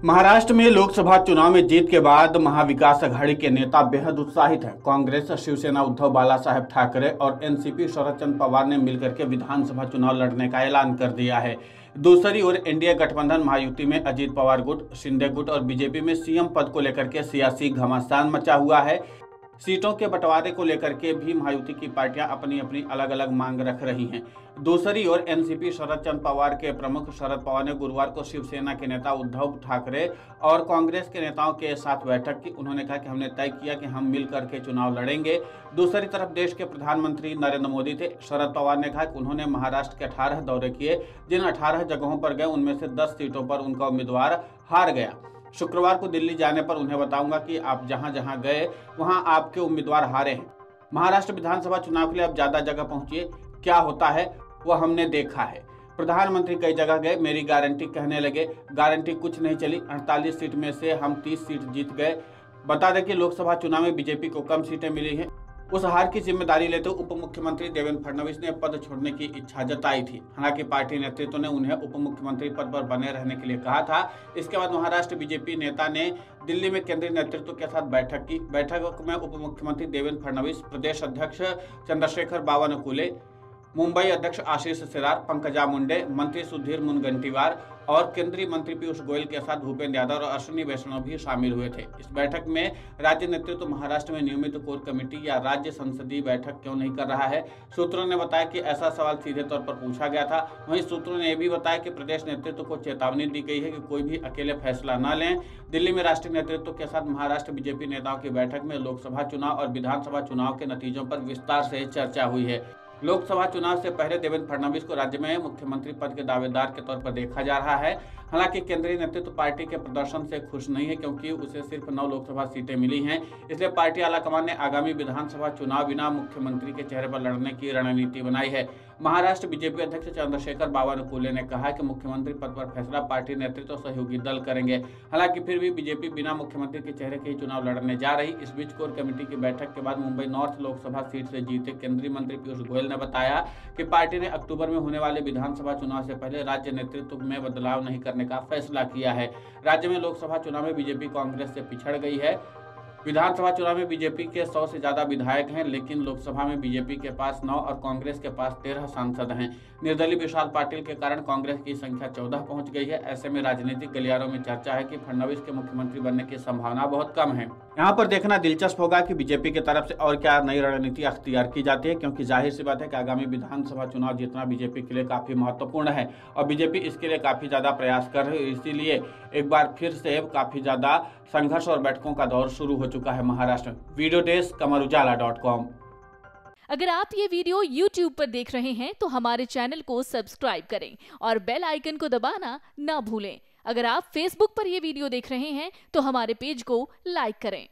महाराष्ट्र में लोकसभा चुनाव में जीत के बाद महाविकास आघाड़ी के नेता बेहद उत्साहित हैं। कांग्रेस, शिवसेना उद्धव बालासाहेब ठाकरे और एनसीपी शरद चंद्र पवार ने मिलकर के विधानसभा चुनाव लड़ने का ऐलान कर दिया है। दूसरी ओर एनडीए गठबंधन महायुति में अजीत पवार गुट, शिंदे गुट और बीजेपी में सीएम पद को लेकर के सियासी घमासान मचा हुआ है। सीटों के बंटवारे को लेकर के भी महायुति की पार्टियां अपनी अपनी अलग अलग मांग रख रही हैं। दूसरी ओर एनसीपी शरद चंद्र पवार के प्रमुख शरद पवार ने गुरुवार को शिवसेना के नेता उद्धव ठाकरे और कांग्रेस के नेताओं के साथ बैठक की। उन्होंने कहा कि हमने तय किया कि हम मिल करके चुनाव लड़ेंगे। दूसरी तरफ देश के प्रधानमंत्री नरेंद्र मोदी थे। शरद पवार ने कहा कि उन्होंने महाराष्ट्र के 18 दौरे किए, जिन 18 जगहों पर गए उनमें से 10 सीटों पर उनका उम्मीदवार हार गया। शुक्रवार को दिल्ली जाने पर उन्हें बताऊंगा कि आप जहां जहां गए वहां आपके उम्मीदवार हारे हैं। महाराष्ट्र विधानसभा चुनाव के लिए अब ज्यादा जगह पहुंचिए, क्या होता है वह हमने देखा है। प्रधानमंत्री कई जगह गए, मेरी गारंटी कहने लगे, गारंटी कुछ नहीं चली। 48 सीट में से हम 30 सीट जीत गए। बता दें कि लोकसभा चुनाव में बीजेपी को कम सीटें मिली हैं। उस हार की जिम्मेदारी लेते हुए उप मुख्यमंत्री देवेंद्र फडणवीस ने पद छोड़ने की इच्छा जताई थी। हालांकि पार्टी नेतृत्व ने उन्हें उप मुख्यमंत्री पद पर बने रहने के लिए कहा था। इसके बाद महाराष्ट्र बीजेपी नेता ने दिल्ली में केंद्रीय नेतृत्व के साथ बैठक की। बैठक में उप मुख्यमंत्री देवेंद्र फडणवीस, प्रदेश अध्यक्ष चंद्रशेखर बावनकुले, मुंबई अध्यक्ष आशीष शेलार, पंकजा मुंडे, मंत्री सुधीर मुनगंटीवार और केंद्रीय मंत्री पीयूष गोयल के साथ भूपेंद्र यादव और अश्विनी वैष्णव भी शामिल हुए थे। इस बैठक में राज्य नेतृत्व महाराष्ट्र में नियमित कोर कमेटी या राज्य संसदीय बैठक क्यों नहीं कर रहा है। सूत्रों ने बताया कि ऐसा सवाल सीधे तौर पर पूछा गया था। वहीं सूत्रों ने यह भी बताया कि प्रदेश नेतृत्व को चेतावनी दी गई है कि कोई भी अकेले फैसला न लें। दिल्ली में राष्ट्रीय नेतृत्व के साथ महाराष्ट्र बीजेपी नेताओं की बैठक में लोकसभा चुनाव और विधानसभा चुनाव के नतीजों पर विस्तार से चर्चा हुई है। लोकसभा चुनाव से पहले देवेंद्र फडणवीस को राज्य में मुख्यमंत्री पद के दावेदार के तौर पर देखा जा रहा है। हालांकि केंद्रीय नेतृत्व पार्टी के प्रदर्शन से खुश नहीं है, क्योंकि उसे सिर्फ 9 लोकसभा सीटें मिली हैं। इसलिए पार्टी आलाकमान ने आगामी विधानसभा चुनाव बिना मुख्यमंत्री के चेहरे पर लड़ने की रणनीति बनाई है। महाराष्ट्र बीजेपी अध्यक्ष चंद्रशेखर बावनकुले ने कहा कि मुख्यमंत्री पद पर फैसला पार्टी नेतृत्व सहयोगी दल करेंगे। हालांकि फिर भी बीजेपी बिना मुख्यमंत्री के चेहरे के ही चुनाव लड़ने जा रही। इस बीच कोर कमेटी की बैठक के बाद मुंबई नॉर्थ लोकसभा सीट से जीते केंद्रीय मंत्री पीयूष गोयल ने बताया कि पार्टी ने अक्टूबर में होने वाले विधानसभा चुनाव से पहले राज्य नेतृत्व में बदलाव नहीं करने का फैसला किया है। राज्य में लोकसभा चुनाव में बीजेपी कांग्रेस से पिछड़ गई है। विधानसभा चुनाव में बीजेपी के 100 से ज्यादा विधायक हैं, लेकिन लोकसभा में बीजेपी के पास 9 और कांग्रेस के पास 13 सांसद हैं। निर्दलीय विशाल पाटिल के कारण कांग्रेस की संख्या 14 पहुंच गई है। ऐसे में राजनीतिक गलियारों में चर्चा है कि फडणवीस के मुख्यमंत्री बनने की संभावना बहुत कम है। यहाँ पर देखना दिलचस्प होगा कि बीजेपी की तरफ से और क्या नई रणनीति अख्तियार की जाती है, क्योंकि जाहिर सी बात है कि आगामी विधानसभा चुनाव जीतना बीजेपी के लिए काफी महत्वपूर्ण है और बीजेपी इसके लिए काफी ज्यादा प्रयास कर रही है। इसीलिए एक बार फिर से काफी ज्यादा संघर्ष और बैठकों का दौर शुरू हो चुका है महाराष्ट्र में। वीडियो डेस्क कमरुजाला.com। अगर आप ये वीडियो YouTube पर देख रहे हैं तो हमारे चैनल को सब्सक्राइब करें और बेल आइकन को दबाना ना भूलें। अगर आप Facebook पर ये वीडियो देख रहे हैं तो हमारे पेज को लाइक करें।